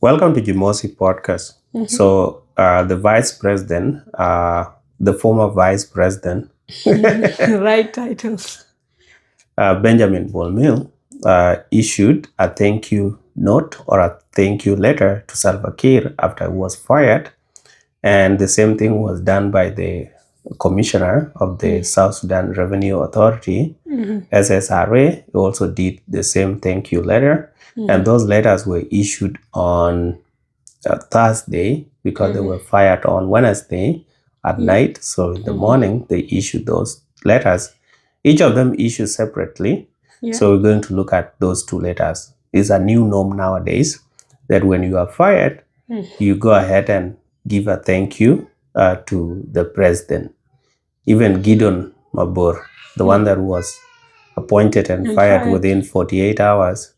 Welcome to Jimosi podcast. So, the vice president, the former vice president, Right titles. Benjamin Bol Mel, issued a thank you note or a thank you letter to Salva Kiir after he was fired. And the same thing was done by the commissioner of the South Sudan Revenue Authority, S.S.R.A. He also did the same thank you letter. And those letters were issued on Thursday because they were fired on Wednesday at night. So in the morning, they issued those letters. Each of them issued separately. So we're going to look at those two letters. It's a new norm nowadays that when you are fired, you go ahead and give a thank you to the president. Even Gideon Mabor, the one that was appointed and fired within 48 hours,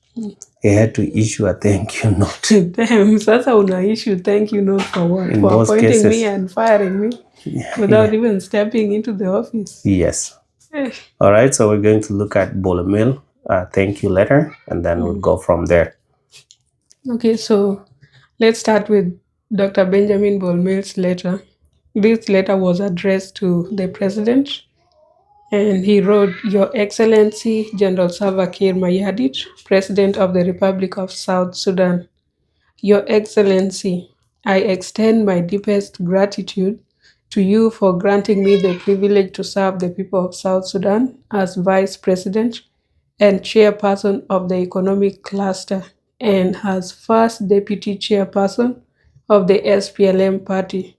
he had to issue a thank you note. Damn, sasa una issue thank you note for what? In For most appointing cases. me and firing me without even stepping into the office. Yes. Eh, All right, so we're going to look at Bol Mel thank you letter, and then we'll go from there. Okay, so let's start with Dr. Benjamin Bol Mel's letter. This letter was addressed to the president, and he wrote, Your Excellency General Salva Kiir Mayardit, President of the Republic of South Sudan. Your Excellency, I extend my deepest gratitude to you for granting me the privilege to serve the people of South Sudan as Vice President and Chairperson of the Economic Cluster and as First Deputy Chairperson of the SPLM Party.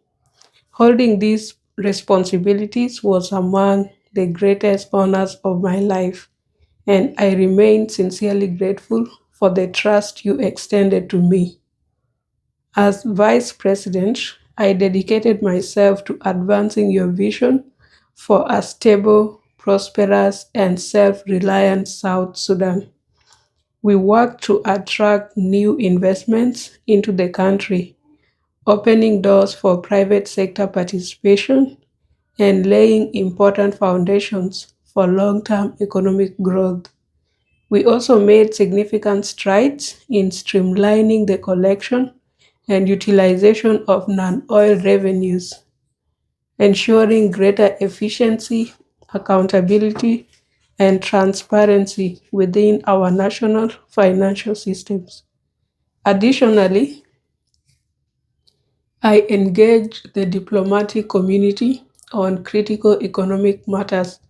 Holding these responsibilities was among the greatest honors of my life, and I remain sincerely grateful for the trust you extended to me. As Vice President, I dedicated myself to advancing your vision for a stable, prosperous, and self reliant South Sudan. We worked to attract new investments into the country, opening doors for private sector participation and laying important foundations for long term economic growth. We also made significant strides in streamlining the collection and utilization of non oil revenues, ensuring greater efficiency, accountability, and transparency within our national financial systems. Additionally, I engaged the diplomatic community on critical economic matters,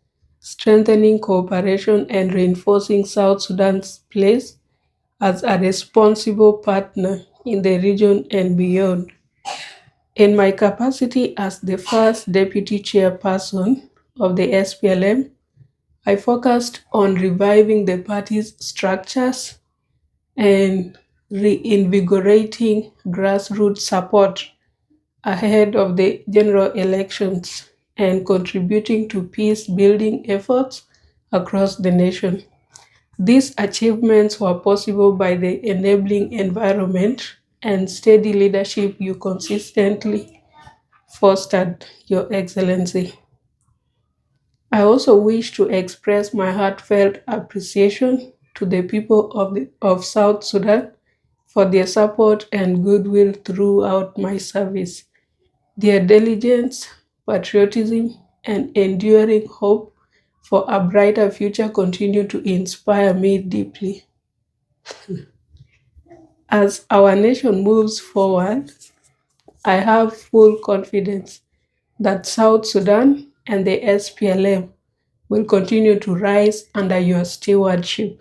strengthening cooperation and reinforcing South Sudan's place as a responsible partner in the region and beyond. In my capacity as the first deputy chairperson of the SPLM, I focused on reviving the party's structures and reinvigorating grassroots support ahead of the general elections and contributing to peace building efforts across the nation. These achievements were possible by the enabling environment and steady leadership you consistently fostered, Your Excellency. I also wish to express my heartfelt appreciation to the people of South Sudan for their support and goodwill throughout my service. Their diligence, patriotism, and enduring hope for a brighter future continue to inspire me deeply. As our nation moves forward, I have full confidence that South Sudan and the SPLM will continue to rise under your stewardship.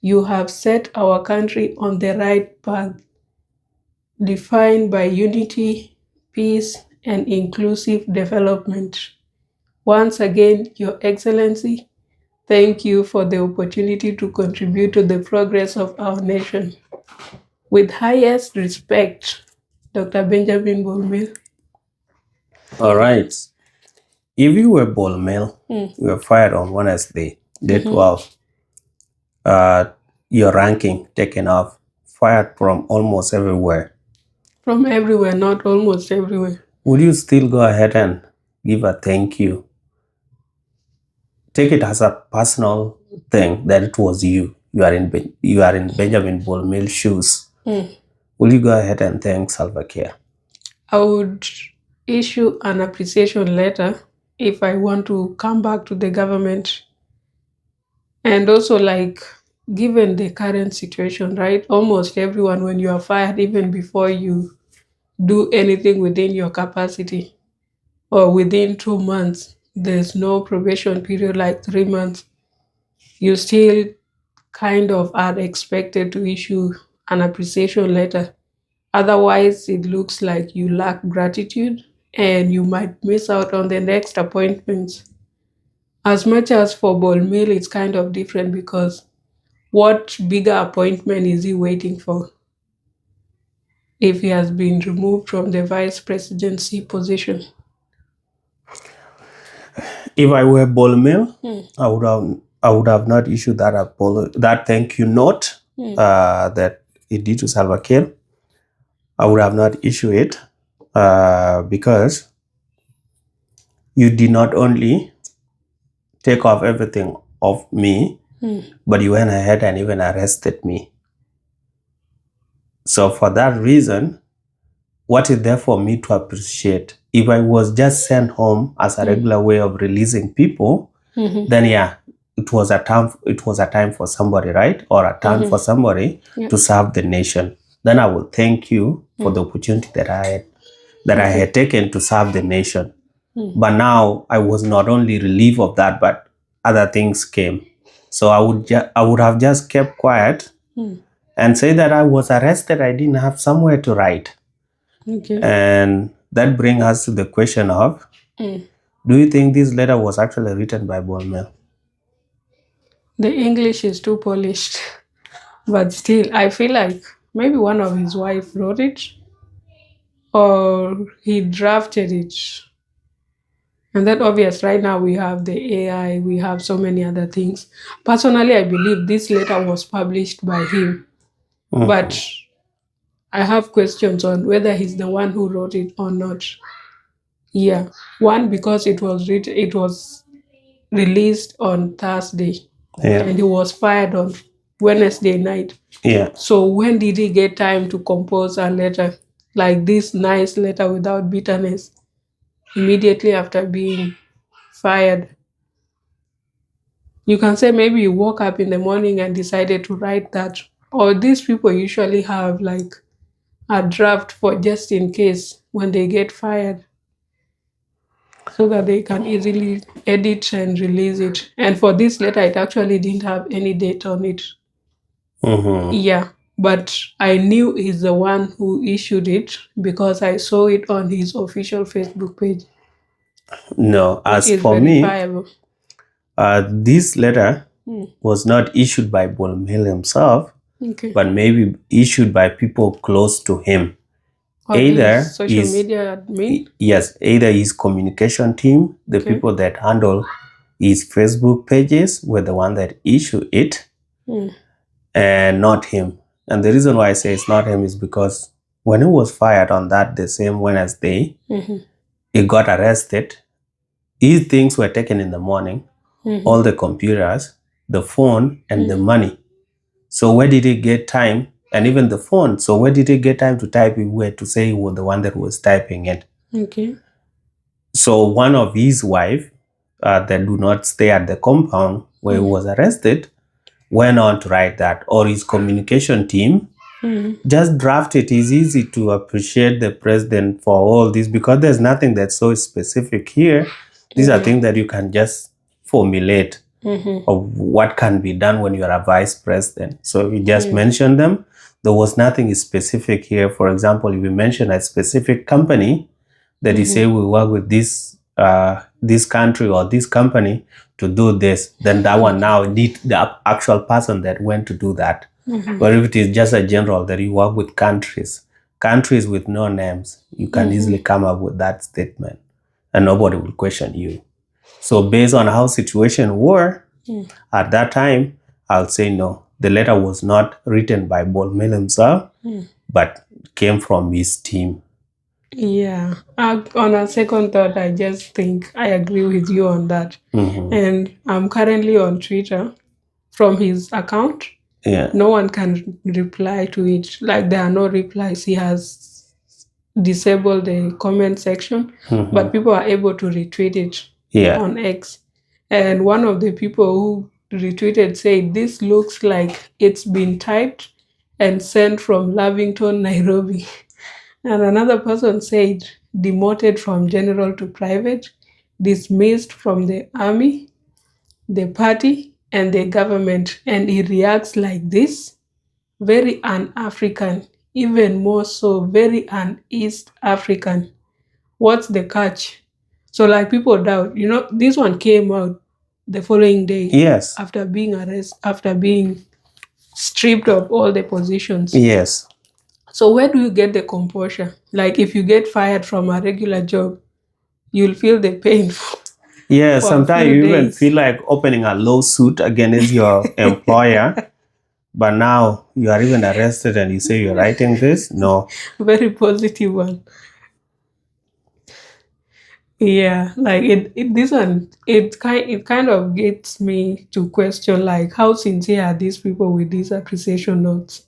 You have set our country on the right path, defined by unity, peace, and inclusive development. Once again, Your Excellency, thank you for the opportunity to contribute to the progress of our nation. With highest respect, Dr. Benjamin Bol Mel. All right. If you were Bol Mel, you were fired on Wednesday, day 12, your ranking taken off, fired from almost everywhere. From everywhere, not almost everywhere. Would you still go ahead and give a thank you? Take it as a personal thing that it was you. You are in Benjamin Bol Mel's shoes. will you go ahead and thank Salva Kiir? I would issue an appreciation letter if I want to come back to the government. And also, like, given the current situation, right? Almost everyone, when you are fired, even before you do anything within your capacity or within 2 months, there's no probation period like 3 months, you still kind of are expected to issue an appreciation letter. Otherwise, it looks like you lack gratitude and you might miss out on the next appointments. As much as for Bol Mel, it's kind of different because what bigger appointment is he waiting for if he has been removed from the vice presidency position? If I were Bol Mel, I would have not issued that thank you note that he did to Salva Kiir. I would have not issued it because you did not only take off everything off me, but you went ahead and even arrested me. So for that reason, what is there for me to appreciate? If I was just sent home as a regular way of releasing people, then yeah, it was a time. It was a time for somebody, right, or a time for somebody to serve the nation. Then I will thank you for the opportunity that I had taken to serve the nation. But now I was not only relieved of that, but other things came. So I would have just kept quiet and say that I was arrested. I didn't have somewhere to write. Okay. And that brings us to the question of, do you think this letter was actually written by Bol Mel? The English is too polished, but still, I feel like maybe one of his wife wrote it or he drafted it. And then, obvious, right now we have the AI, we have so many other things. Personally, I believe this letter was published by him, but I have questions on whether he's the one who wrote it or not. Yeah, one because it was released on Thursday, and he was fired on Wednesday night. Yeah. So when did he get time to compose a letter like this nice letter without bitterness immediately after being fired? You can say maybe you woke up in the morning and decided to write that. Or these people usually have like a draft for just in case when they get fired so that they can easily edit and release it. And for this letter, it actually didn't have any date on it. Yeah, but I knew he's the one who issued it because I saw it on his official Facebook page. No, as It's for me, verifiable. this letter was not issued by Bol Mel himself, Okay. but maybe issued by people close to him. Or Either his social media admin. Yes, either his communication team, the people that handle his Facebook pages, were the one that issue it, and not him. And the reason why I say it's not him is because when he was fired on the same Wednesday, he got arrested. His things were taken in the morning, all the computers, the phone, and the money. So where did he get time? And even the phone. So where did he get time to type it where to say he was the one that was typing it? Okay. So one of his wife that do not stay at the compound where he was arrested went on to write that, or his communication team just draft it. It's easy to appreciate the president for all this because there's nothing that's so specific here. These are things that you can just formulate of what can be done when you are a vice president. So you just mentioned them. There was nothing specific here. For example, if you mention a specific company that you say we work with this country or this company to do this, then that one now need the actual person that went to do that. But if it is just a general that you work with countries with no names, you can easily come up with that statement and nobody will question you. So based on how situation were at that time, I'll say no. The letter was not written by Bol Mel himself, but came from his team. Yeah. On a second thought, I just think I agree with you on that. And I'm currently on Twitter from his account. Yeah. No one can reply to it. Like there are no replies. He has disabled the comment section, but people are able to retweet it Yeah. on X. And one of the people who retweeted said, "This looks like it's been typed and sent from Lavington, Nairobi." And another person said, "Demoted from general to private, dismissed from the army, the party, and the government." And he reacts like this: very un-African, even more so, very un-East African. What's the catch? So like people doubt, this one came out the following day. Yes. After being arrested, after being stripped of all the positions. Yes. So where do you get the composure? Like if you get fired from a regular job, you'll feel the pain. Yeah, sometimes you even feel like opening a lawsuit against your employer. But now you are even arrested and you say you're writing this? No. Very positive one. Yeah, like this one, it kind of gets me to question like how sincere are these people with these appreciation notes?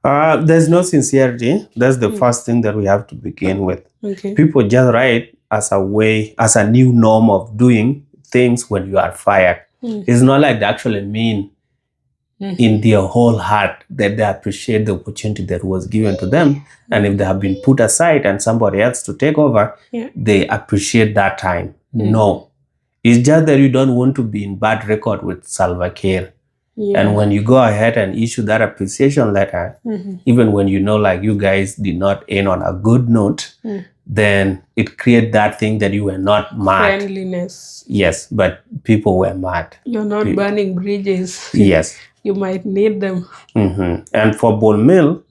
There's no sincerity. That's the first thing that we have to begin with. Okay. People just write as a way, as a new norm of doing things when you are fired. It's not like they actually mean in their whole heart that they appreciate the opportunity that was given to them. And if they have been put aside and somebody else to take over, they appreciate that time. No. It's just that you don't want to be in bad record with Salva Kiir. And when you go ahead and issue that appreciation letter, even when you know like you guys did not end on a good note, then it creates that thing that you were not mad. Friendliness. Yes, but people were mad. You're not burning bridges. Yes. You might need them. And for Bol Mel,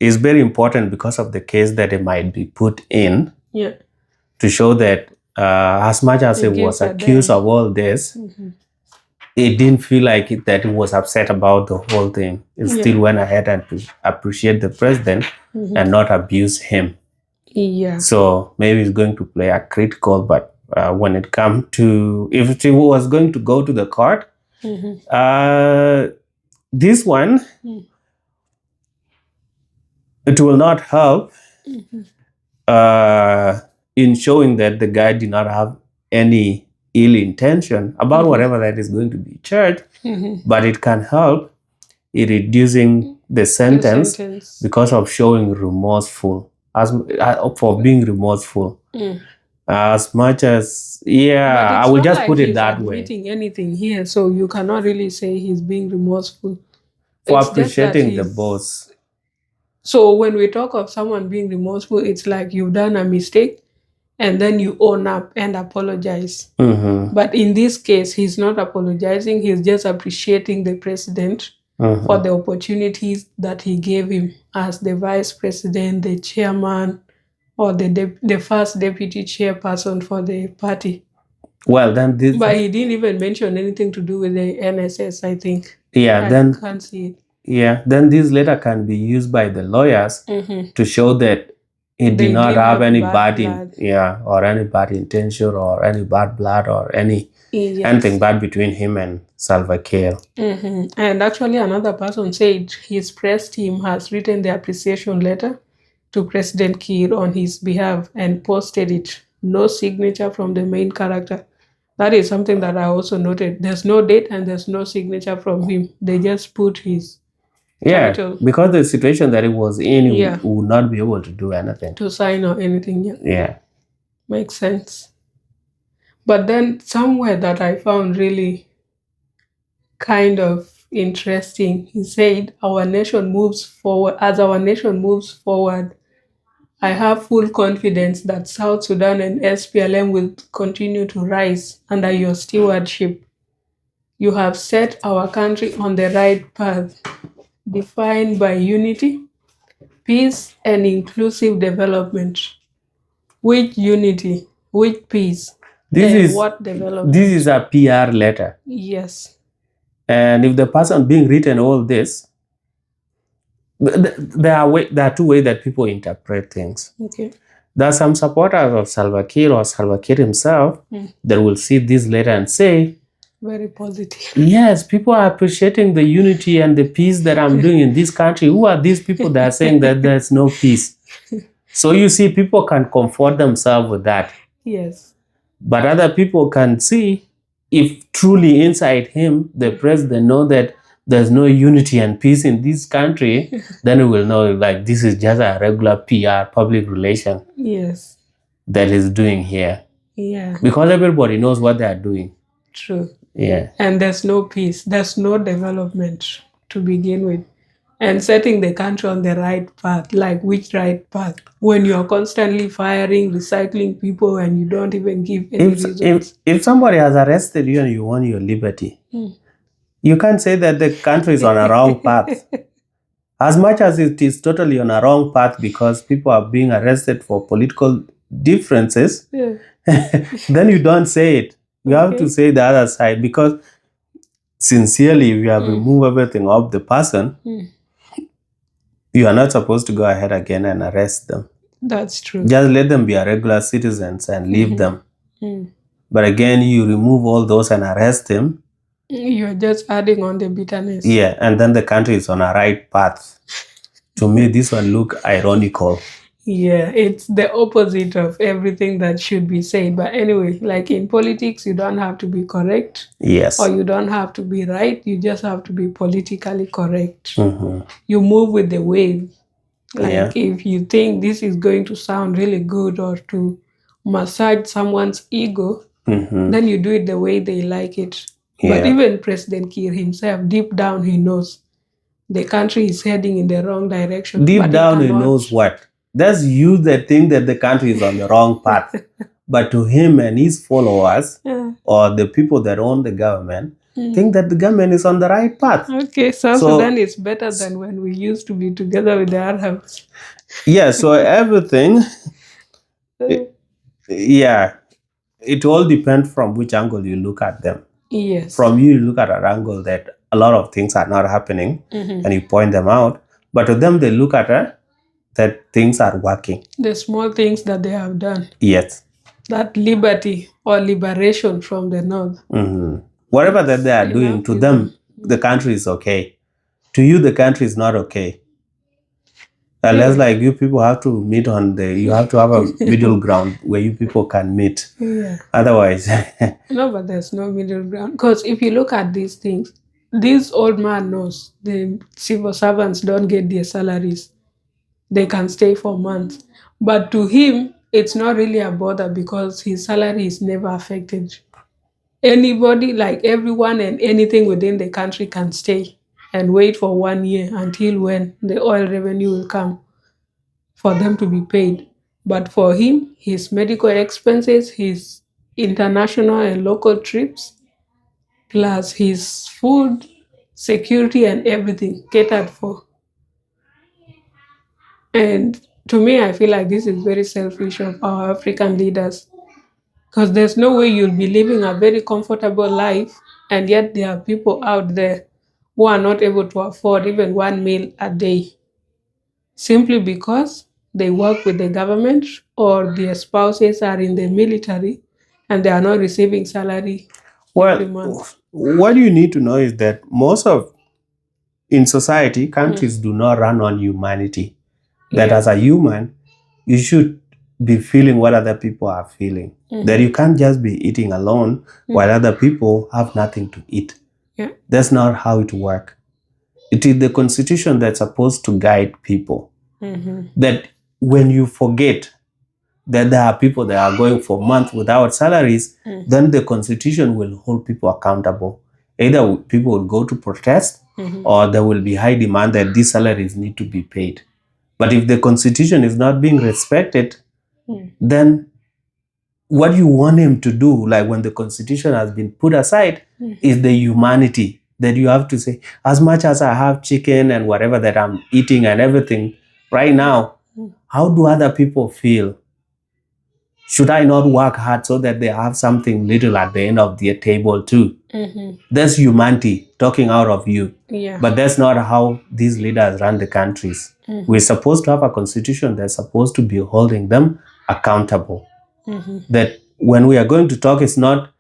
it's very important because of the case that it might be put in to show that as much as it was accused of all this, it didn't feel like that it was upset about the whole thing. It still went ahead and appreciate the president and not abuse him. Yeah. So maybe it's going to play a critical, but when it comes to, if it was going to go to the court, this one, it will not help in showing that the guy did not have any ill intention about whatever that is going to be charged, but it can help in reducing the sentence because of showing remorseful, for being remorseful. As much as, I will just put it that way. He's not admitting anything here, so you cannot really say he's being remorseful. For appreciating the boss. So when we talk of someone being remorseful, it's like you've done a mistake and then you own up and apologize. But in this case, he's not apologizing. He's just appreciating the president for the opportunities that he gave him as the vice president, the chairman, or the first deputy chairperson for the party. Well, then this... But he didn't even mention anything to do with the NSS, I think. Yeah, I can't see it. Yeah, then this letter can be used by the lawyers to show that he did not have any bad or any bad intention or any bad blood or anything bad between him and Salva Kiir. And actually another person said his press team has written the appreciation letter to President Kiir on his behalf and posted it. No signature from the main character. That is something that I also noted. There's no date and there's no signature from him. They just put his title. Because the situation that he was in, he would not be able to do anything. To sign or anything, Makes sense. But then somewhere that I found really kind of interesting, he said, as our nation moves forward, I have full confidence that South Sudan and SPLM will continue to rise under your stewardship. You have set our country on the right path, defined by unity, peace, and inclusive development. Which unity? Which peace? What development? This is a PR letter. Yes. And if the person being written all this, there are two ways that people interpret things. Okay. There are some supporters of Salva Kiir or Salva Kiir himself that will see this letter and say, Very positive. Yes, people are appreciating the unity and the peace that I'm doing in this country. Who are these people that are saying that there's no peace? So you see, people can comfort themselves with that. Yes. But other people can see if truly inside him, the president know that there's no unity and peace in this country, then we will know like this is just a regular PR, public relation, yes, that he's doing here. Yeah. Because everybody knows what they are doing. True. Yeah. And there's no peace. There's no development to begin with. And setting the country on the right path, like which right path? When you're constantly firing, recycling people, and you don't even give any reasons. If somebody has arrested you and you want your liberty, you can't say that the country is on a wrong path. As much as it is totally on a wrong path because people are being arrested for political differences, then you don't say it. You have to say the other side, because sincerely, if you have removed everything of the person, you are not supposed to go ahead again and arrest them. That's true. Just let them be a regular citizens and leave them. But again, you remove all those and arrest them. You're just adding on the bitterness. Yeah, and then the country is on a right path. To me, this one look ironical. Yeah, it's the opposite of everything that should be said. But anyway, like in politics, you don't have to be correct. Yes. Or you don't have to be right. You just have to be politically correct. You move with the wave. Like if you think this is going to sound really good or to massage someone's ego, then you do it the way they like it. But even President Kiir himself, deep down, he knows the country is heading in the wrong direction. Deep down, he knows what? That's you that think that the country is on the wrong path. But to him and his followers, or the people that own the government, think that the government is on the right path. Okay, so Sudan is better than when we used to be together with the Arabs. Yeah, so everything, it all depends from which angle you look at them. Yes. From you look at an angle that a lot of things are not happening, and you point them out. But to them, they look at that things are working. The small things that they have done. Yes. That liberty or liberation from the north. Whatever that they are doing, to them, the country is okay. To you, the country is not okay. Unless like you people have to meet you have to have a middle ground where you people can meet. Otherwise. No, but there's no middle ground. Because if you look at these things, this old man knows the civil servants don't get their salaries. They can stay for months. But to him, it's not really a bother because his salary is never affected. Anybody, like everyone and anything within the country can stay and wait for 1 year until when the oil revenue will come for them to be paid. But for him, his medical expenses, his international and local trips, plus his food, security and everything catered for. And to me, I feel like this is very selfish of our African leaders. Because there's no way you'll be living a very comfortable life, and yet there are people out there who are not able to afford even 1 meal a day, simply because they work with the government or their spouses are in the military and they are not receiving salary every month. What you need to know is that in society, countries do not run on humanity. That as a human, you should be feeling what other people are feeling. That you can't just be eating alone while other people have nothing to eat. That's not how it works. It is the constitution that's supposed to guide people. That when you forget that there are people that are going for months without salaries, then the constitution will hold people accountable. Either people will go to protest, or there will be high demand that these salaries need to be paid. But if the constitution is not being respected, then what you want him to do, like when the constitution has been put aside, is the humanity that you have to say, as much as I have chicken and whatever that I'm eating and everything right now, how do other people feel? Should I not work hard so that they have something little at the end of their table too? That's humanity talking out of you. But that's not how these leaders run the countries. We're supposed to have a constitution that's supposed to be holding them accountable. That when we are going to talk, it's not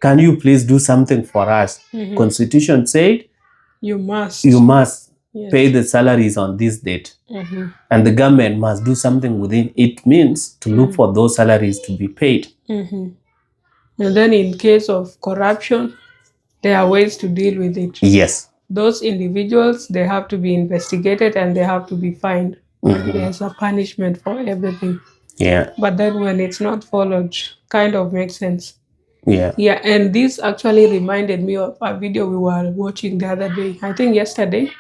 can you please do something for us? Constitution said You must. Yes. Pay the salaries on this date. And the government must do something within its means to look for those salaries to be paid. And then in case of corruption, there are ways to deal with it. Yes. Those individuals, they have to be investigated and they have to be fined. There's a punishment for everything. Yeah. But then when it's not followed, kind of makes sense. Yeah. Yeah, and this actually reminded me of a video we were watching the other day, I think yesterday.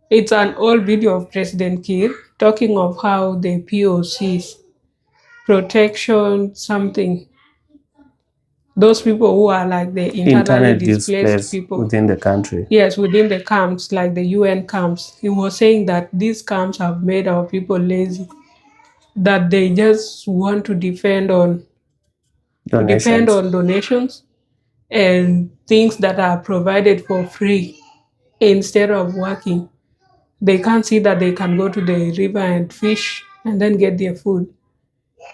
It's an old video of President Kiir talking of how the POCs, protection something, those people who are like the internally displaced people within the country. Yes, within the camps, like the UN camps. He was saying that these camps have made our people lazy, that they just want to depend on donations and things that are provided for free instead of working. They can't see that they can go to the river and fish and then get their food,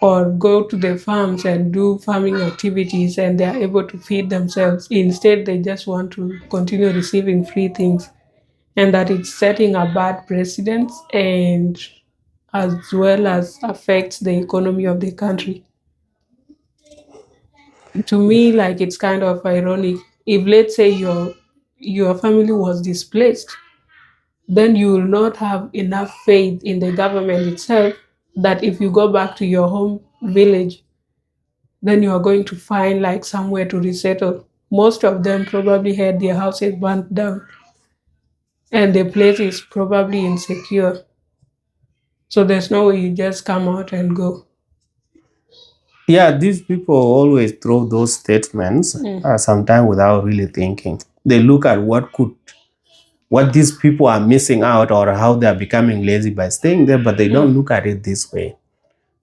or go to the farms and do farming activities and they are able to feed themselves. Instead, they just want to continue receiving free things, and that it's setting a bad precedent and as well as affects the economy of the country. To me, like, it's kind of ironic. If, let's say, your family was displaced, then you will not have enough faith in the government itself that if you go back to your home village, then you are going to find like somewhere to resettle. Most of them probably had their houses burnt down and the place is probably insecure. So there's no way you just come out and go. Yeah, these people always throw those statements sometimes without really thinking. They look at what these people are missing out or how they are becoming lazy by staying there, but they don't look at it this way.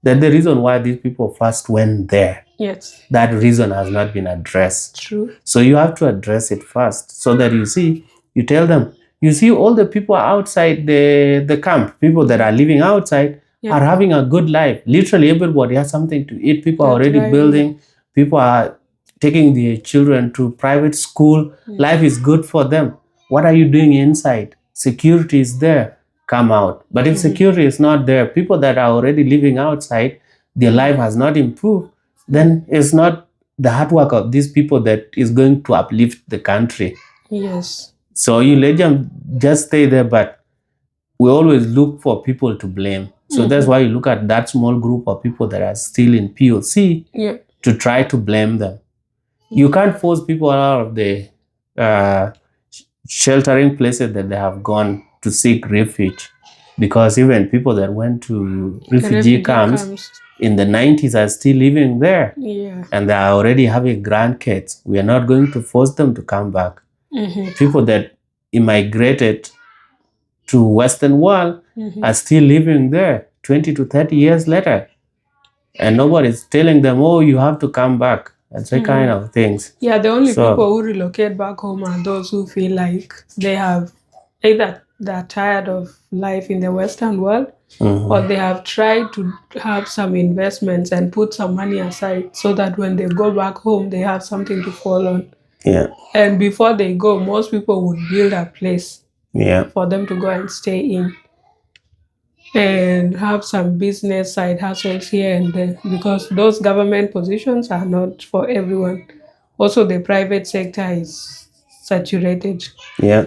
That the reason why these people first went there, Yes, that reason has not been addressed. true. So you have to address it first so that you tell them, you see all the people outside the camp, people that are living outside are having a good life. Literally everybody has something to eat. People are already building. People are taking their children to private school. Life is good for them. What are you doing inside? Security is there. Come out. But if security is not there, people that are already living outside, their life has not improved, then it's not the hard work of these people that is going to uplift the country. Yes. So you let them just stay there, but we always look for people to blame. So that's why you look at that small group of people that are still in POC to try to blame them. You can't force people out of the sheltering places that they have gone to seek refuge, because even people that went to refugee camps in the 90s are still living there, and they are already having grandkids. We are not going to force them to come back. People that immigrated to Western world are still living there 20 to 30 years later, and nobody's telling them, oh, you have to come back. That's the kind of things. Yeah, the only people who relocate back home are those who feel like they have either they're tired of life in the Western world, or they have tried to have some investments and put some money aside so that when they go back home, they have something to fall on. Yeah. And before they go, most people would build a place for them to go and stay in and have some business side hustles here and there, because those government positions are not for everyone. Also, the private sector is saturated. Yeah.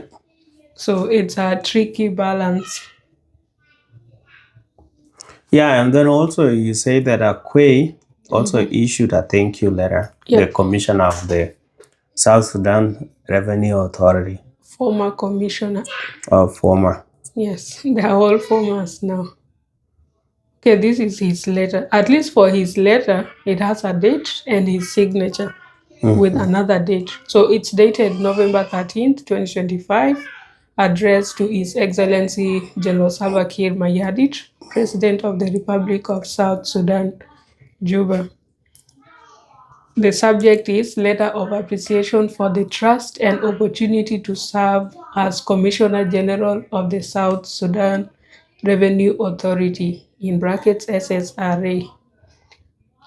So it's a tricky balance. Yeah, and then also you say that Akuei also issued a thank you letter, the commissioner of the South Sudan Revenue Authority. Former commissioner. Former. Yes, they are all formers now. Okay, this is his letter. At least for his letter, it has a date and his signature with another date. So it's dated November 13th, 2025, addressed to His Excellency General Salva Kiir Mayardit, President of the Republic of South Sudan, Juba. The subject is Letter of Appreciation for the Trust and Opportunity to Serve as Commissioner General of the South Sudan Revenue Authority, in brackets SSRA.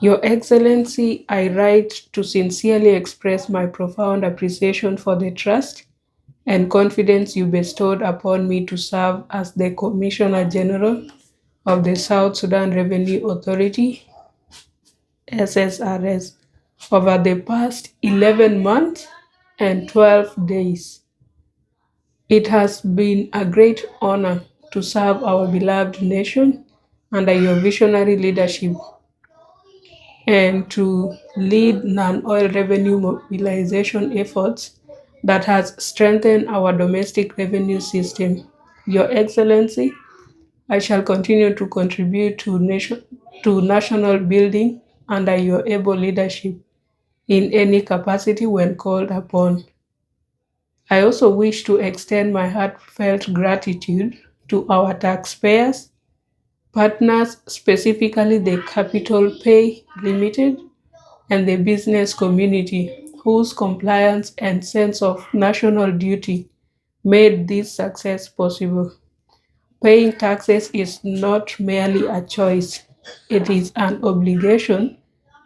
Your Excellency, I write to sincerely express my profound appreciation for the trust and confidence you bestowed upon me to serve as the Commissioner General of the South Sudan Revenue Authority, SSRS, over the past 11 months and 12 days. It has been a great honor to serve our beloved nation under your visionary leadership and to lead non-oil revenue mobilization efforts that has strengthened our domestic revenue system. Your Excellency, I shall continue to contribute to national building under your able leadership in any capacity when called upon. I also wish to extend my heartfelt gratitude to our taxpayers, partners, specifically the Capital Pay Limited and the business community, whose compliance and sense of national duty made this success possible. Paying taxes is not merely a choice, it is an obligation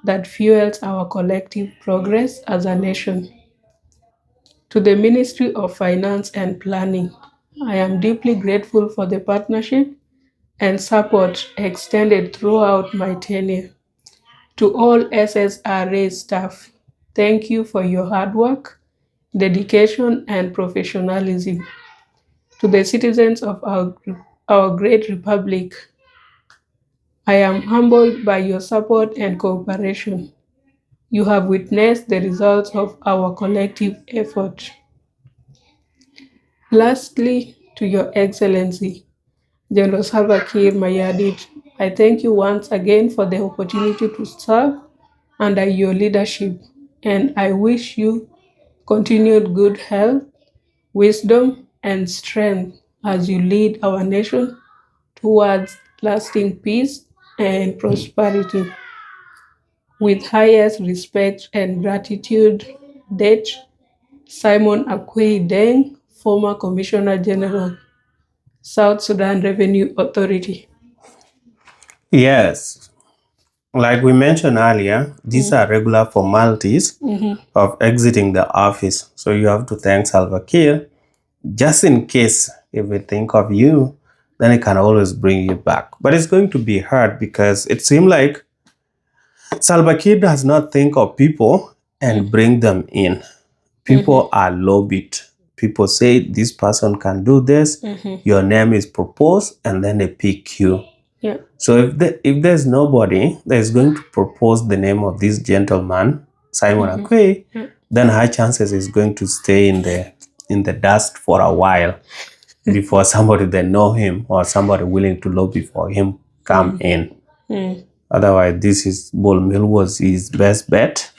that fuels our collective progress as a nation. To the Ministry of Finance and Planning, I am deeply grateful for the partnership and support extended throughout my tenure. To all SSRA staff, thank you for your hard work, dedication, and professionalism. To the citizens of our great republic, I am humbled by your support and cooperation. You have witnessed the results of our collective effort. Lastly, to Your Excellency, General Salva Kiir Mayardit, I thank you once again for the opportunity to serve under your leadership, and I wish you continued good health, wisdom, and strength as you lead our nation towards lasting peace and prosperity. With highest respect and gratitude, date Simon Akuei Deng, former Commissioner General, South Sudan Revenue Authority. Yes, like we mentioned earlier, these are regular formalities of exiting the office. So you have to thank Salva Kiir. Just in case if we think of you, then it can always bring you back. But it's going to be hard because it seems like Salva Kiir does not think of people and bring them in. People are lobbied. People say this person can do this. Your name is proposed, and then they pick you. Yeah. So if there's nobody that is going to propose the name of this gentleman, Simon Akuei, then high chances is going to stay in the dust for a while before somebody that know him or somebody willing to lobby for him come in. Otherwise, this is Bol Mel was his best bet.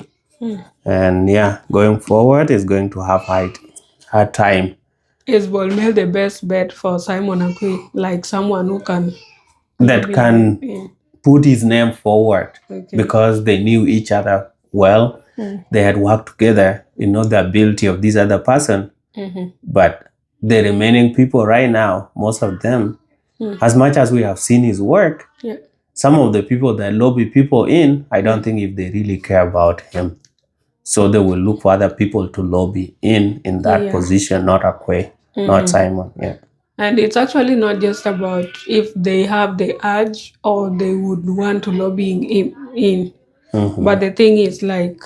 And yeah, going forward is going to have hard time. Is Bol Mel the best bet for Simon Akuei, like someone who can That can put his name forward because they knew each other well. They had worked together, you know, the ability of this other person. But the remaining people right now, most of them, as much as we have seen his work, some of the people that lobby people in, I don't think if they really care about him. So they will look for other people to lobby in that position, not Akuei, not Simon. Yeah. And it's actually not just about if they have the urge or they would want to lobby him in. But the thing is, like,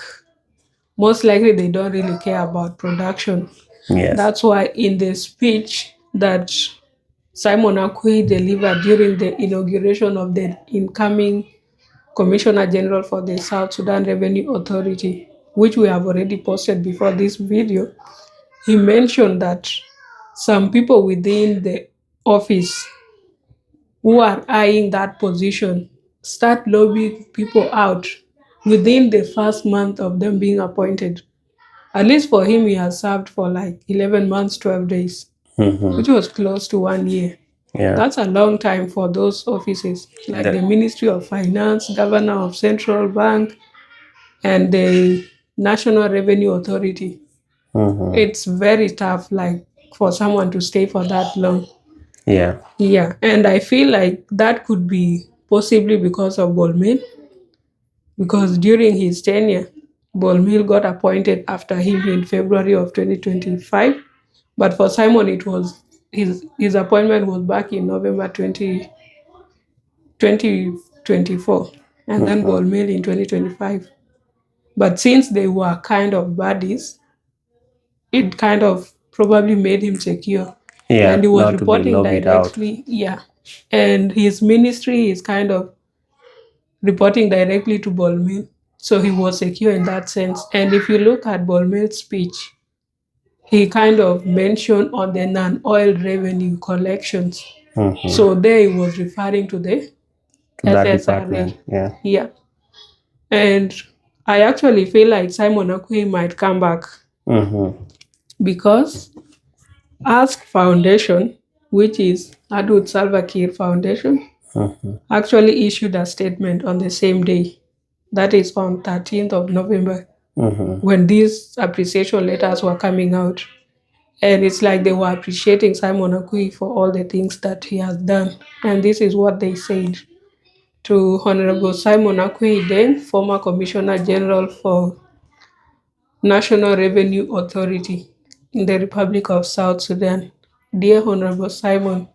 most likely they don't really care about production. Yes. That's why in the speech that Simon Akuei delivered during the inauguration of the incoming Commissioner General for the South Sudan Revenue Authority, which we have already posted before this video, he mentioned that some people within the office who are eyeing that position start lobbying people out within the first month of them being appointed. At least for him, he has served for like 11 months, 12 days, which was close to 1 year. Yeah. That's a long time for those offices, like the Ministry of Finance, Governor of Central Bank, and the National Revenue Authority. It's very tough, like, for someone to stay for that long. Yeah. Yeah, and I feel like that could be possibly because of Bol Mel. because during his tenure, Bol Mel got appointed after him in February of 2025. But for Simon, it was his appointment was back in November 2024, and then Bol Mel in 2025. But since they were kind of buddies, it kind of probably made him secure. And Yeah, he was not to be reporting lobbied out. directly, yeah. And his ministry is kind of reporting directly to Bol Mel. So he was secure in that sense. And if you look at Bol Mel's speech, he kind of mentioned on the non-oil revenue collections. So there he was referring to the To that SSRA. department. Yeah. Yeah. And I actually feel like Simon Akuei might come back because Ask Foundation, which is Adult Salva Kiir Foundation, actually issued a statement on the same day. That is on 13th of November, when these appreciation letters were coming out. And it's like they were appreciating Simon Akuei for all the things that he has done. And this is what they said to Honorable Simon Akuei Deng, former Commissioner General for National Revenue Authority in the Republic of South Sudan. Dear Honorable Simon,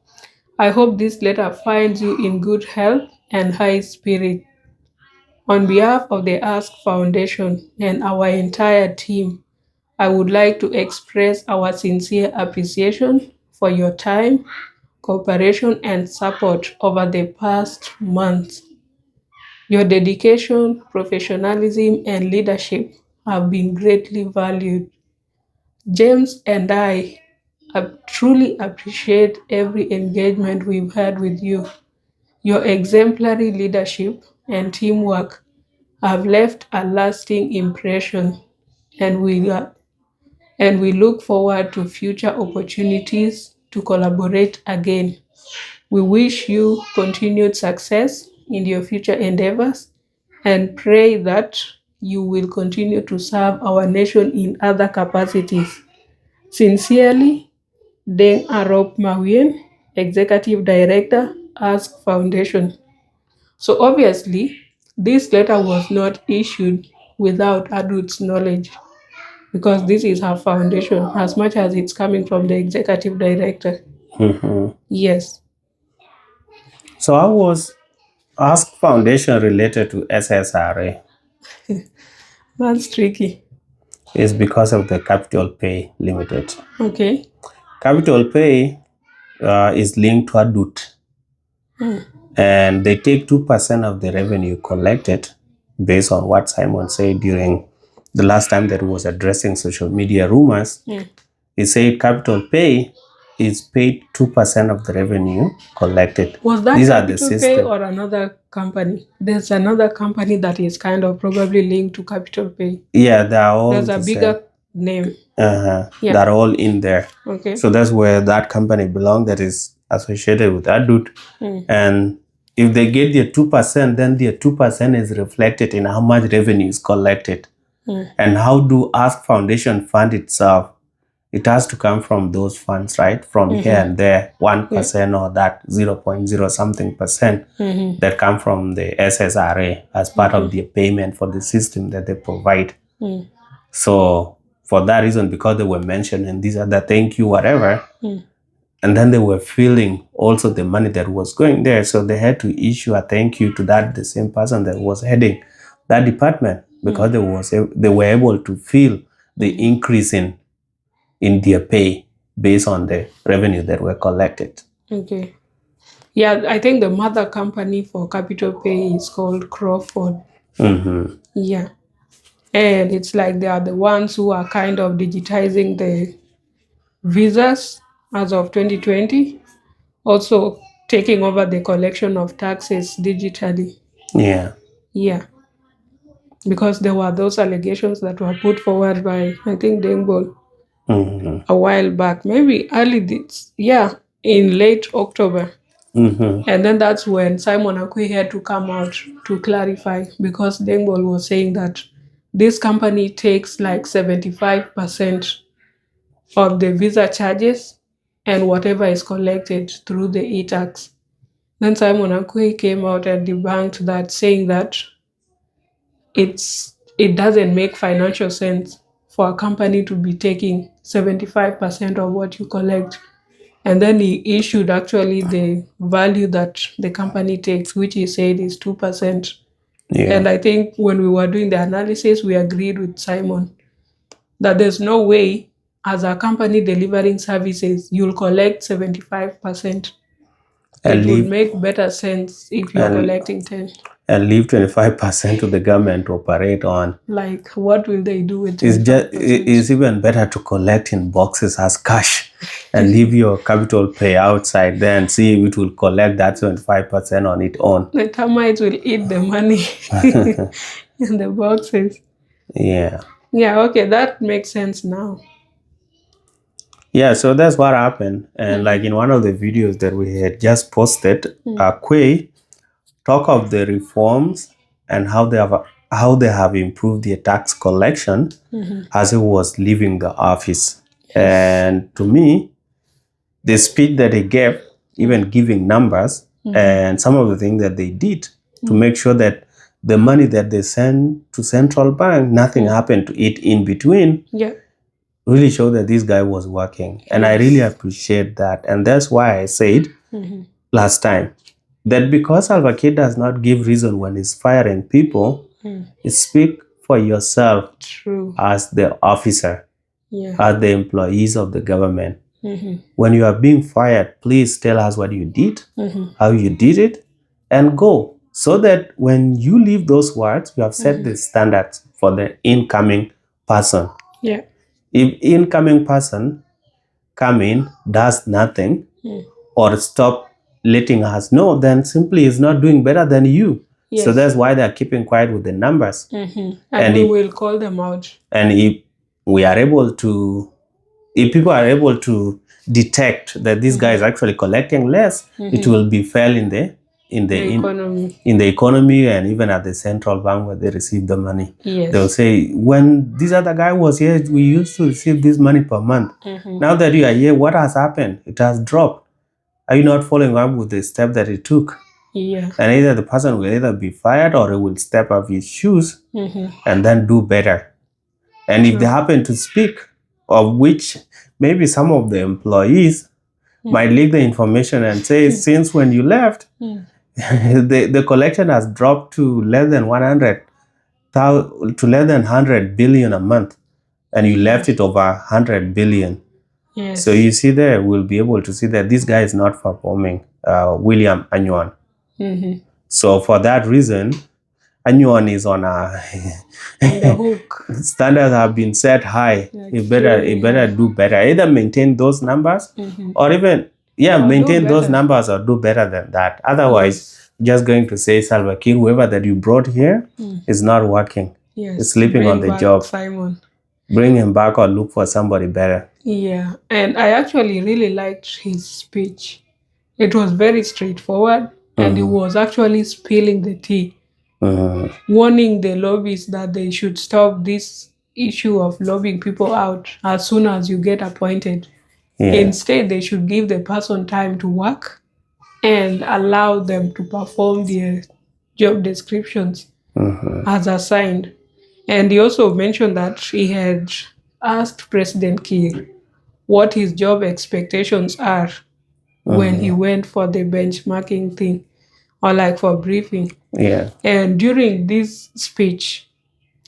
I hope this letter finds you in good health and high spirit. On behalf of the Ask Foundation and our entire team, I would like to express our sincere appreciation for your time, cooperation, and support over the past months. Your dedication, professionalism, and leadership have been greatly valued. James and I truly appreciate every engagement we've had with you. Your exemplary leadership and teamwork have left a lasting impression, and we look forward to future opportunities to collaborate again. We wish you continued success in your future endeavors and pray that you will continue to serve our nation in other capacities. Sincerely, Deng Arop Mawien, Executive Director, Ask Foundation. So obviously, this letter was not issued without Adut's knowledge because this is her foundation as much as it's coming from the executive director. Yes. So how was Ask Foundation related to SSRA? That's tricky. It's because of the Capital Pay Limited. Okay. Capital Pay is linked to Adut, and they take 2% of the revenue collected based on what Simon said during the last time that he was addressing social media rumors. He said Capital Pay is paid 2% of the revenue collected. Was that These are the Capital Pay system. or another company? There's another company that is kind of probably linked to Capital Pay. Yeah, they are all There's a the bigger same. name. Yeah. Yeah. They're all in there. Okay. So that's where that company belongs, that is associated with Adut. And if they get their 2%, then their 2% is reflected in how much revenue is collected. And how do Ask Foundation fund itself? It has to come from those funds, right? From here and there, 1% or that 0.0 something percent that come from the SSRA as part of their payment for the system that they provide. So for that reason, because they were mentioning these other thank you, whatever, and then they were feeling also the money that was going there. So they had to issue a thank you to that the same person that was heading that department, because they were able to feel the increase in their pay based on the revenue that were collected. Okay. Yeah, I think the mother company for Capital Pay is called Crawford. Yeah. And it's like they are the ones who are kind of digitizing the visas as of 2020, also taking over the collection of taxes digitally. Yeah. Yeah. Because there were those allegations that were put forward by, I think, Dengbol a while back, maybe in late October. And then that's when Simon Akuei had to come out to clarify, because Dengbol was saying that this company takes like 75% of the visa charges and whatever is collected through the e-tax. Then Simon Akuei came out and debunked that, saying that it doesn't make financial sense for a company to be taking 75% of what you collect. And then he issued actually the value that the company takes, which he said is 2%. Yeah. And I think when we were doing the analysis, we agreed with Simon that there's no way, as a company delivering services, you'll collect 75%. And It would leave make better sense if you're and collecting 10. and leave 25% to the government to operate on. Like, what will they do with It's 25%? it's even better to collect in boxes as cash and leave your capital pay outside there and see if it will collect that 25% on its own. The termites will eat the money in the boxes. Yeah. Yeah, okay, that makes sense now. Yeah, so that's what happened. And like in one of the videos that we had just posted, Akuei talk of the reforms and how they have improved their tax collection as he was leaving the office. And to me, the speech that he gave, even giving numbers and some of the things that they did to make sure that the money that they send to central bank, nothing happened to it in between, Yeah. really showed that this guy was working. And I really appreciate that. And that's why I said last time that because Salva Kiir does not give reason when he's firing people, speak for yourself. True. As the officer, Yeah. as the employees of the government. When you are being fired, please tell us what you did, how you did it, and go. So that when you leave those words, you have set the standards for the incoming person. Yeah. If incoming person come in, does nothing, or stop letting us know, then simply is not doing better than you. Yes. So that's why they're keeping quiet with the numbers. And we will call them out. And if we are able to, if people are able to detect that this guy is actually collecting less, it will be felt in the economy. In the economy, and even at the central bank where they receive the money. Yes. They'll say, when this other guy was here, we used to receive this money per month. Now that you are here, what has happened? It has dropped. Are you not following up with the step that he took? Yeah. And either the person will either be fired or he will step up his shoes and then do better. And if they happen to speak, of which maybe some of the employees might leak the information and say, since when you left, the collection has dropped to less than 100 billion a month, and you left it over 100 billion. Yes. So you see there, we'll be able to see that this guy is not performing, William Anyuon. So for that reason, Anyuon is on a the hook. Standards have been set high. Like You better do better. Either maintain those numbers or even maintain those numbers or do better than that. Otherwise, just going to say Salva Kiir, whoever that you brought here is not working. Yes. Is sleeping on the job. Simon. Bring him back or look for somebody better. Yeah, and I actually really liked his speech. It was very straightforward, and he was actually spilling the tea, warning the lobbyists that they should stop this issue of lobbying people out as soon as you get appointed. Yeah. Instead, they should give the person time to work and allow them to perform their job descriptions as assigned. And he also mentioned that he had asked President Kiir what his job expectations are when he went for the benchmarking thing or like for briefing. Yeah. And during this speech,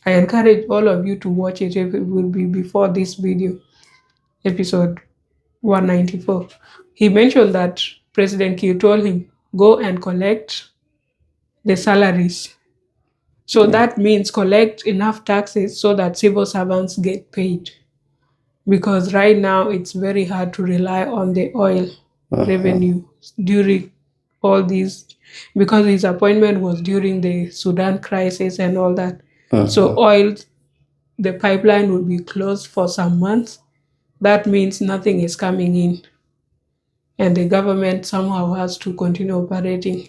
I encourage all of you to watch it if it will be before this video, episode 194. He mentioned that President Kiir told him, go and collect the salaries. So that means collect enough taxes so that civil servants get paid. Because right now it's very hard to rely on the oil revenue during all these, because his appointment was during the Sudan crisis and all that. So oil, the pipeline will be closed for some months. That means nothing is coming in. And the government somehow has to continue operating.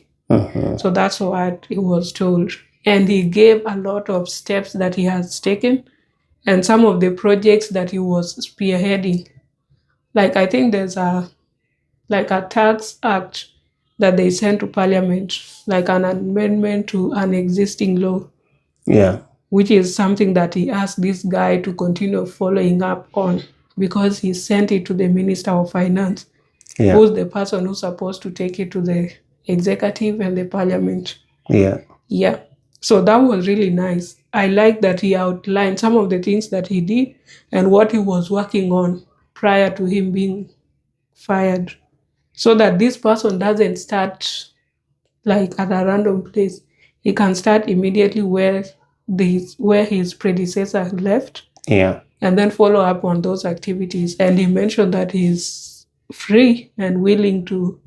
So that's what he was told. And he gave a lot of steps that he has taken and some of the projects that he was spearheading. Like I think there's a tax act that they sent to parliament, like an amendment to an existing law. Yeah. which is something that he asked this guy to continue following up on because he sent it to the Minister of Finance, Yeah. who's the person who's supposed to take it to the executive and the parliament. Yeah. Yeah. So that was really nice. I like that he outlined some of the things that he did and what he was working on prior to him being fired, so that this person doesn't start like at a random place. He can start immediately where his predecessor left, Yeah. and then follow up on those activities. And he mentioned that he's free and willing to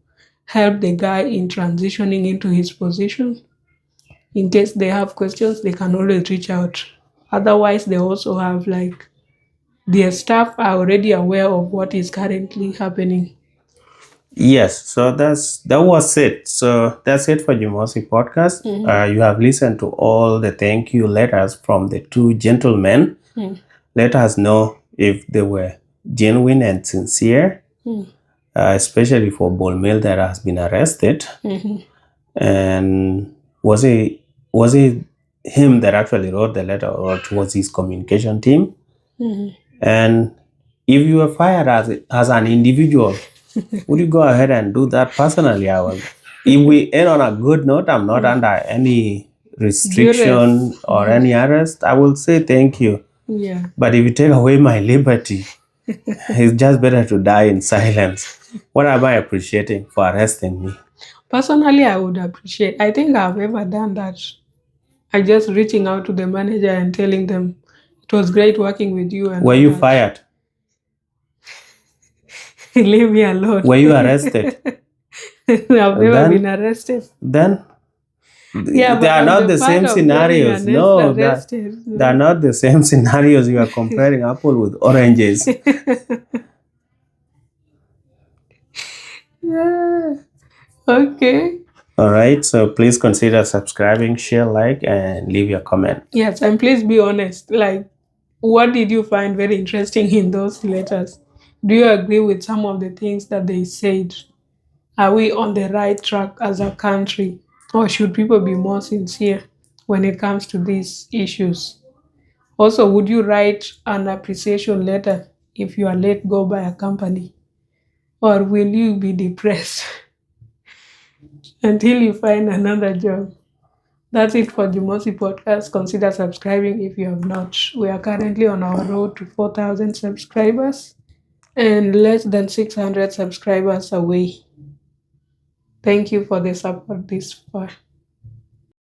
help the guy in transitioning into his position. In case they have questions, they can always reach out. Otherwise, they also have like their staff are already aware of what is currently happening. Yes, so that was it. So that's it for Jimosi podcast. You have listened to all the thank you letters from the two gentlemen. Let us know if they were genuine and sincere, especially for Bol Mel that has been arrested. And was it him that actually wrote the letter, or it was his communication team? And if you were fired as an individual, would you go ahead and do that personally? If we end on a good note, I'm not under any restriction or any arrest, I will say thank you. Yeah. But if you take away my liberty, it's just better to die in silence. What am I appreciating for arresting me? Personally, I would appreciate. I think I've ever done that. I just reaching out to the manager and telling them it was great working with you. And Were all you that. fired? Leave me alone. Were you arrested? I've never been arrested. Then Yeah, they are not the same scenarios. No, they are not the same scenarios. You are comparing apple with oranges. Yeah. Okay. All right. So please consider subscribing, share, like, and leave your comment. Yes, and please be honest. Like, what did you find very interesting in those letters? Do you agree with some of the things that they said? Are we on the right track as a country? Or should people be more sincere when it comes to these issues? Also, would you write an appreciation letter if you are let go by a company? Or will you be depressed until you find another job? That's it for Jimosi podcast. Consider subscribing if you have not. We are currently on our road to 4,000 subscribers and less than 600 subscribers away. Thank you for the support this far.